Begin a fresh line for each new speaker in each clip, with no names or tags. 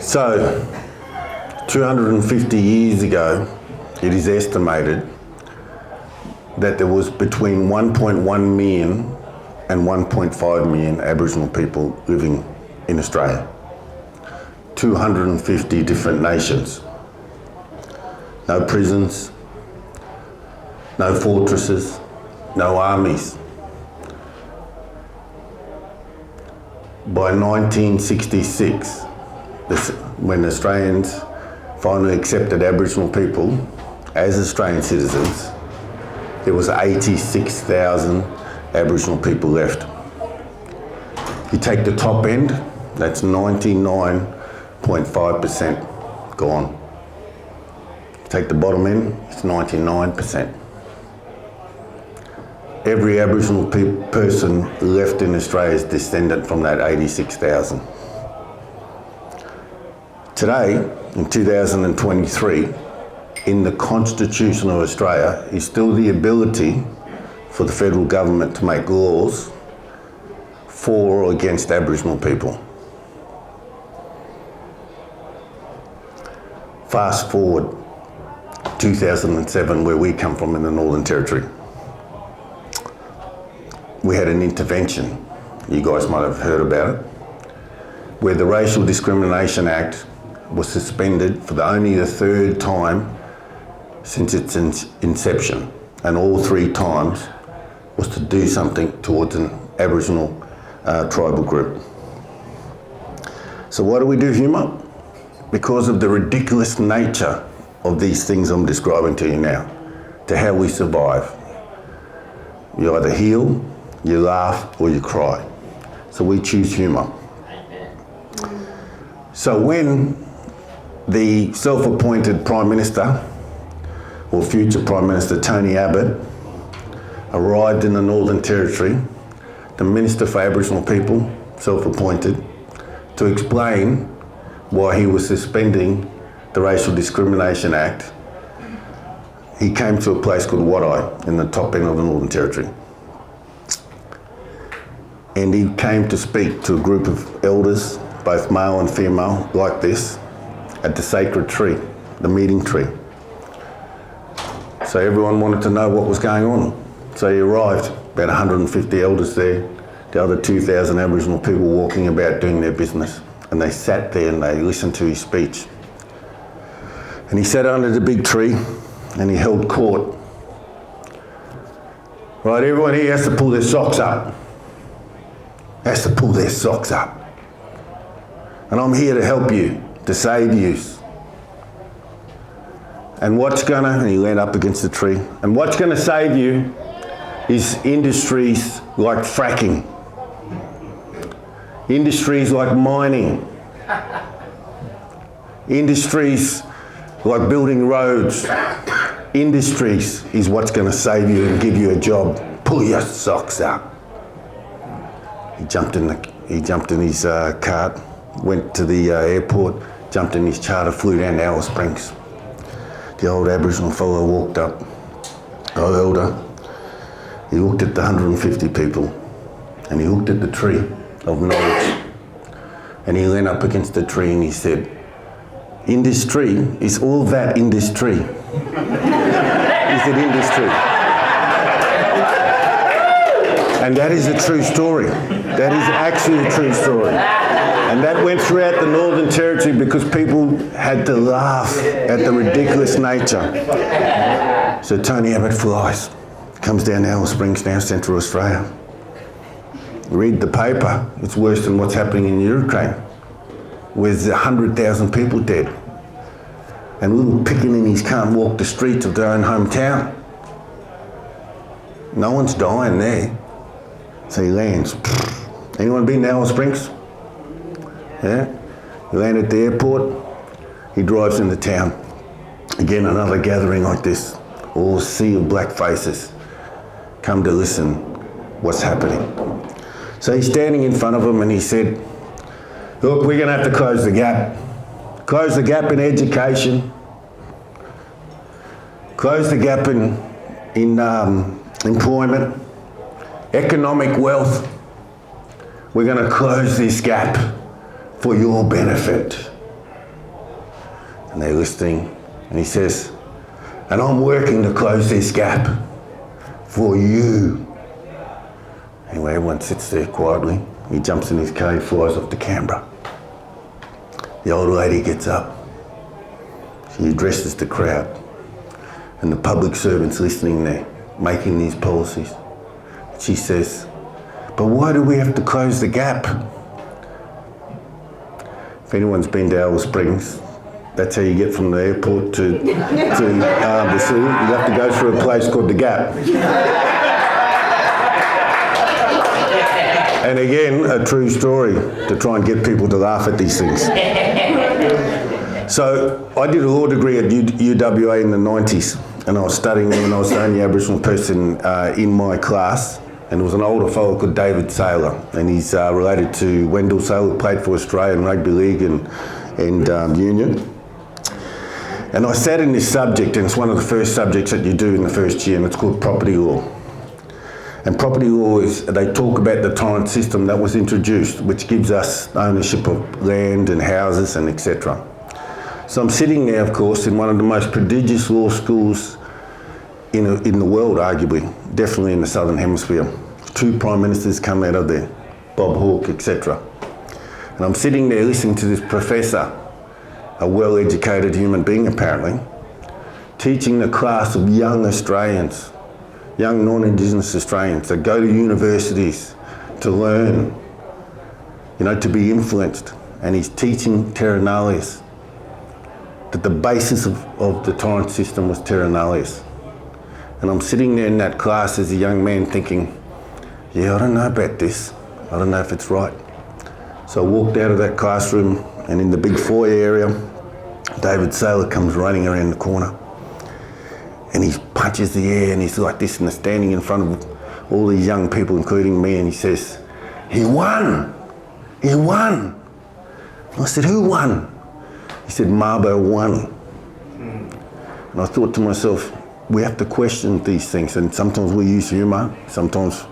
So, 250 years ago, it is estimated that there was between 1.1 million and 1.5 million Aboriginal people living in Australia. 250 different nations. No prisons, no fortresses, no armies. By 1966, when Australians finally accepted Aboriginal people as Australian citizens, there was 86,000 Aboriginal people left. You take the top end, that's 99.5% gone. Take the bottom end, it's 99%. Every Aboriginal person left in Australia is descendant from that 86,000. Today, in 2023, in the Constitution of Australia is still the ability for the federal government to make laws for or against Aboriginal people. Fast forward 2007, where we come from in the Northern Territory. We had an intervention, you guys might have heard about it, where the Racial Discrimination Act was suspended for only the third time since its inception, and all three times was to do something towards an Aboriginal tribal group. So why do we do humour? Because of the ridiculous nature of these things I'm describing to you now, to how we survive. You either heal, you laugh, or you cry. So we choose humour. So when the self-appointed Prime Minister, or future Prime Minister Tony Abbott, arrived in the Northern Territory, the Minister for Aboriginal People, self-appointed, to explain why he was suspending the Racial Discrimination Act, he came to a place called Wadeye in the top end of the Northern Territory. And he came to speak to a group of elders, both male and female, like this, at the sacred tree, the meeting tree. So everyone wanted to know what was going on. So he arrived, about 150 elders there, the other 2,000 Aboriginal people walking about doing their business. And they sat there and they listened to his speech. And he sat under the big tree and he held court. Right, everyone here has to pull their socks up. Has to pull their socks up. And I'm here to help you, to save you. And and he leaned up against the tree, and what's gonna save you is industries like fracking, industries like mining, industries like building roads. Industries is what's gonna save you and give you a job. Pull your socks up. He jumped in his cart, went to the airport, jumped in his charter, flew down to Alice Springs. The old Aboriginal fellow walked up, old elder. He looked at the 150 people and he looked at the tree of knowledge. And he leaned up against the tree and he said, "In this tree is all that in this tree." Is it in this tree? And that is a true story. That is actually a true story. And that went throughout the Northern Territory because people had to laugh at the ridiculous nature. So Tony Abbott flies, comes down to Alice Springs now, Central Australia. Read the paper, it's worse than what's happening in Ukraine, with 100,000 people dead. And little pickaninnies can't walk the streets of their own hometown. No one's dying there. So he lands. Anyone been to Alice Springs? Yeah? He landed at the airport, he drives into town. Again, another gathering like this, all sea of black faces, come to listen what's happening. So he's standing in front of them and he said, "Look, we're gonna have to close the gap. Close the gap in education, close the gap in employment, economic wealth. We're going to close this gap for your benefit. and they're listening, and he says, and I'm working to close this gap for you. Anyway, everyone sits there quietly. He jumps in his car, flies off to Canberra. The old lady gets up. She addresses the crowd, and the public servants listening there, making these policies. She says, but why do we have to close the gap? If anyone's been to Alice Springs, that's how you get from the airport to the city. You have to go through a place called the Gap. And again, a true story to try and get people to laugh at these things. So I did a law degree at UWA in the 90s, and I was studying when I was the only Aboriginal person in my class, and there was an older fellow called David Saylor, and he's related to Wendell Saylor, who played for Australia in Rugby League and Union. And I sat in this subject, and it's one of the first subjects that you do in the first year, and it's called property law. And property law is, they talk about the torrent system that was introduced, which gives us ownership of land and houses and etc. So I'm sitting there, of course, in one of the most prodigious law schools in the world, arguably, definitely in the Southern Hemisphere. 2 prime ministers come out of there, Bob Hawke, etc. And I'm sitting there listening to this professor, a well-educated human being apparently, teaching a class of young Australians, young non-Indigenous Australians that go to universities to learn, to be influenced. And he's teaching terra nullius, that the basis of the torrent system was terra nullius. And I'm sitting there in that class as a young man thinking, yeah, I don't know about this. I don't know if it's right. So I walked out of that classroom, and in the big foyer area, David Saylor comes running around the corner, and he punches the air, and he's like this, and they're standing in front of all these young people, including me, and he says, he won! He won! And I said, who won? He said, Mabo won. And I thought to myself, we have to question these things, and sometimes we use humour, sometimes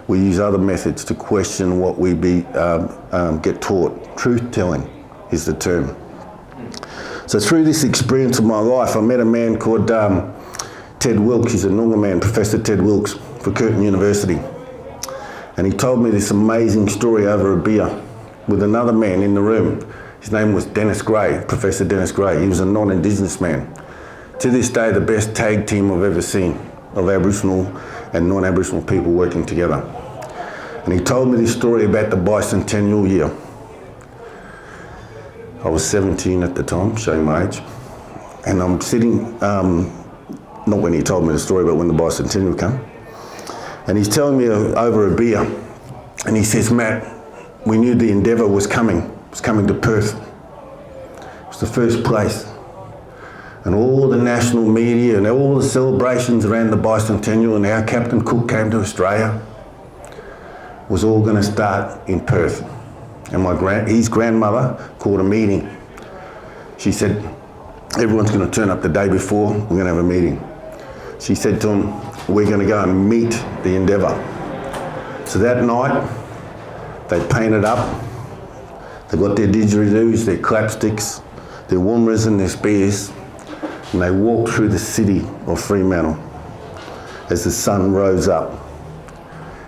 we use other methods to question what we get taught. Truth-telling is the term. So through this experience of my life, I met a man called Ted Wilkes. He's a Noongar man, Professor Ted Wilkes, for Curtin University. And he told me this amazing story over a beer with another man in the room. His name was Dennis Gray, Professor Dennis Gray. He was a non-Indigenous man. To this day, the best tag team I've ever seen of Aboriginal and non-Aboriginal people working together. And he told me this story about the bicentennial year. I was 17 at the time, showing my age. And I'm sitting, not when he told me the story, but when the bicentennial came. And he's telling me over a beer, and he says, Matt, we knew the Endeavour was coming to Perth. It was the first place. And all the national media and all the celebrations around the bicentennial and how Captain Cook came to Australia was all going to start in Perth. And his grandmother called a meeting. She said, everyone's going to turn up the day before, we're going to have a meeting. She said to him, we're going to go and meet the Endeavour. So that night, they painted up, they got their didgeridoos, their clapsticks, their woomers and their spears, and they walked through the city of Fremantle as the sun rose up.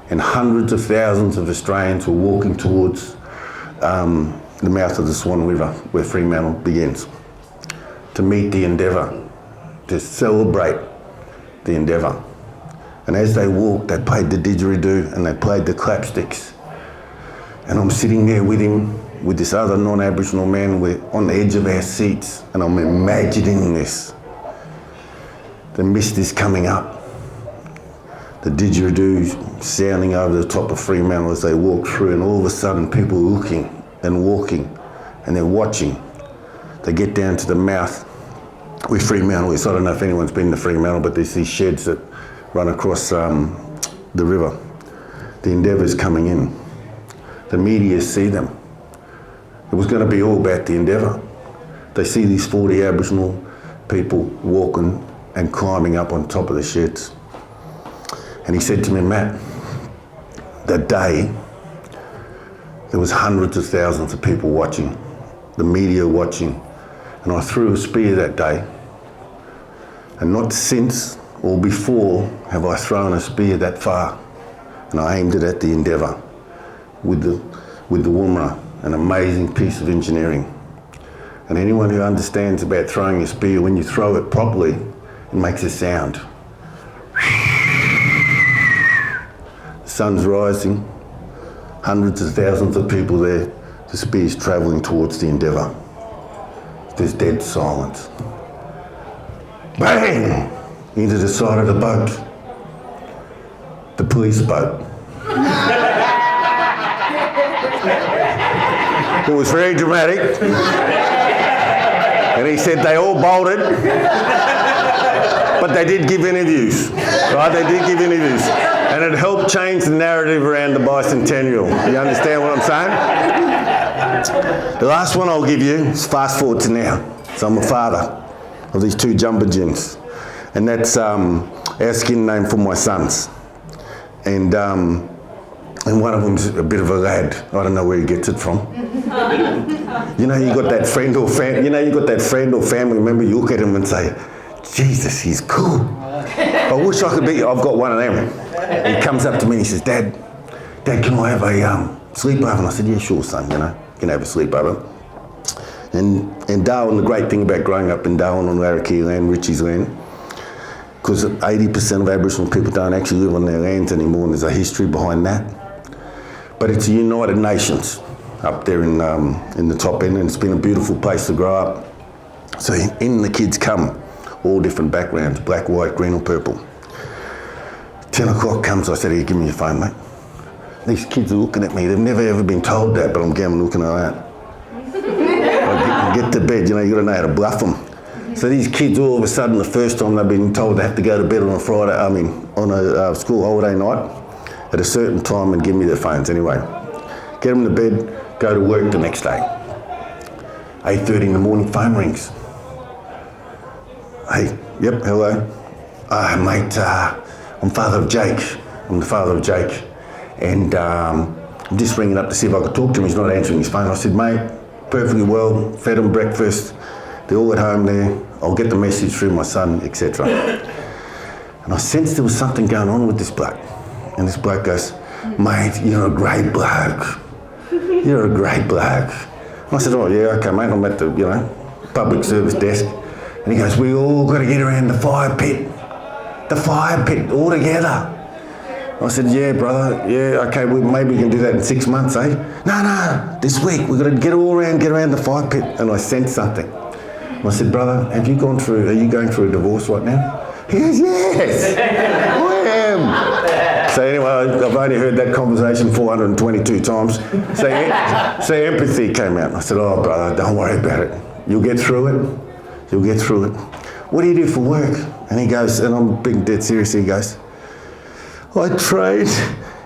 And hundreds of thousands of Australians were walking towards the mouth of the Swan River, where Fremantle begins, to meet the Endeavour, to celebrate the Endeavour. And as they walked, they played the didgeridoo and they played the clapsticks. And I'm sitting there with him, with this other non-Aboriginal man. We're on the edge of our seats, and I'm imagining this. The mist is coming up. The didgeridoo sounding over the top of Fremantle as they walk through, and all of a sudden people are looking and walking, and they're watching. They get down to the mouth where Fremantle is. I don't know if anyone's been to Fremantle, but there's these sheds that run across the river. The Endeavour's coming in. The media see them. It was going to be all about the Endeavour. They see these 40 Aboriginal people walking and climbing up on top of the sheds. And he said to me, Matt, that day, there was hundreds of thousands of people watching, the media watching, And I threw a spear that day. And not since or before have I thrown a spear that far. And I aimed it at the Endeavour with the Woomera, an amazing piece of engineering. And anyone who understands about throwing a spear, when you throw it properly, it makes a sound. The sun's rising, hundreds of thousands of people there, the spear's travelling towards the Endeavour. There's dead silence. Bang! Into the side of the boat. The police boat. It was very dramatic. And he said they all bolted, but they did give interviews. Right? They did give interviews. And it helped change the narrative around the bicentennial. You understand what I'm saying? The last one I'll give you is fast forward to now. So I'm a father of these two jumper gins. And that's our skin name for my sons. And one of them's a bit of a lad. I don't know where he gets it from. You know, you got that friend or family member, you look at him and say, Jesus, he's cool. I wish I could be, I've got one of them. He comes up to me and he says, Dad, can I have a sleepover? And I said, yeah, sure, son, you know, you can have a sleepover. And Darwin, the great thing about growing up in Darwin on Larrakia land, Richie's land, because 80% of Aboriginal people don't actually live on their lands anymore, and there's a history behind that. But it's a United Nations up there in the top end, and it's been a beautiful place to grow up. So in the kids come, all different backgrounds, black, white, green or purple. 10 o'clock comes, I said, here, give me your phone, mate. These kids are looking at me, they've never ever been told that, but I'm going looking at that. I get to bed, you know, you gotta know how to bluff them. So these kids, all of a sudden, the first time they've been told they have to go to bed on a Friday, on a school holiday night, at a certain time and give me their phones anyway. Get them to bed, go to work the next day. 8:30 in the morning, phone rings. Hey, yep, hello. Mate, I'm father of Jake. I'm the father of Jake. And I'm just ringing up to see if I could talk to him. He's not answering his phone. I said, mate, perfectly well, fed him breakfast. They're all at home there. I'll get the message through my son, etc. And I sensed there was something going on with this bloke. And this bloke goes, mate, you're a great bloke. You're a great bloke. And I said, oh yeah, okay mate, I'm at the, public service desk. And he goes, we all got to get around the fire pit. The fire pit, all together. I said, yeah, brother, yeah, okay, maybe we can do that in 6 months, eh? No, this week, we've got to get around the fire pit. And I sensed something. I said, brother, are you going through a divorce right now? He goes, yes, I am. So anyway, I've only heard that conversation 422 times. So empathy came out. I said, oh, brother, don't worry about it. You'll get through it. You'll get through it. What do you do for work? And he goes, and I'm being dead serious, he goes, I train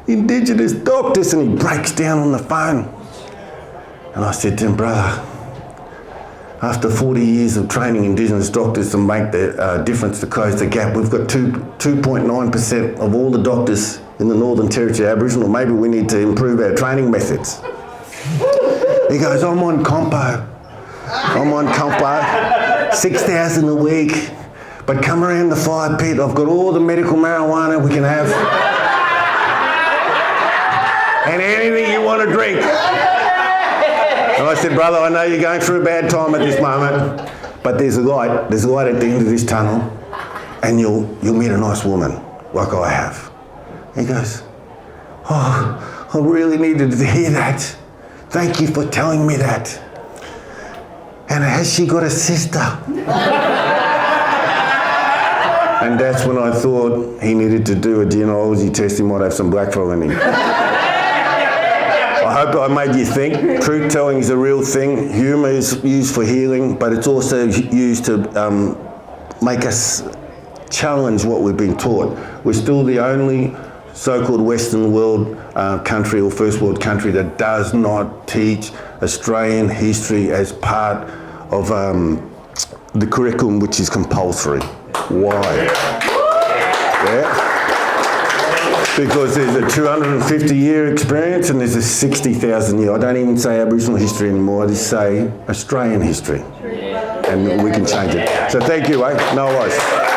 Indigenous doctors, and he breaks down on the phone. And I said to him, brother, after 40 years of training Indigenous doctors to make the difference to close the gap, we've got 2.9% of all the doctors in the Northern Territory Aboriginal. Maybe we need to improve our training methods. He goes, I'm on compo, 6,000 a week. But come around the fire pit, I've got all the medical marijuana we can have. And anything you want to drink. And I said, brother, I know you're going through a bad time at this moment, but there's a light at the end of this tunnel, and you'll meet a nice woman, like I have. He goes, oh, I really needed to hear that. Thank you for telling me that. And has she got a sister? And that's when I thought he needed to do a genealogy test. He might have some blackfellow in him. I hope I made you think. Truth telling is a real thing. Humour is used for healing, but it's also used to make us challenge what we've been taught. We're still the only so-called Western world country or first world country that does not teach Australian history as part of the curriculum, which is compulsory. Why? Yeah. Because there's a 250-year experience and there's a 60,000-year. I don't even say Aboriginal history anymore. I just say Australian history. and we can change it. So thank you, eh? No worries.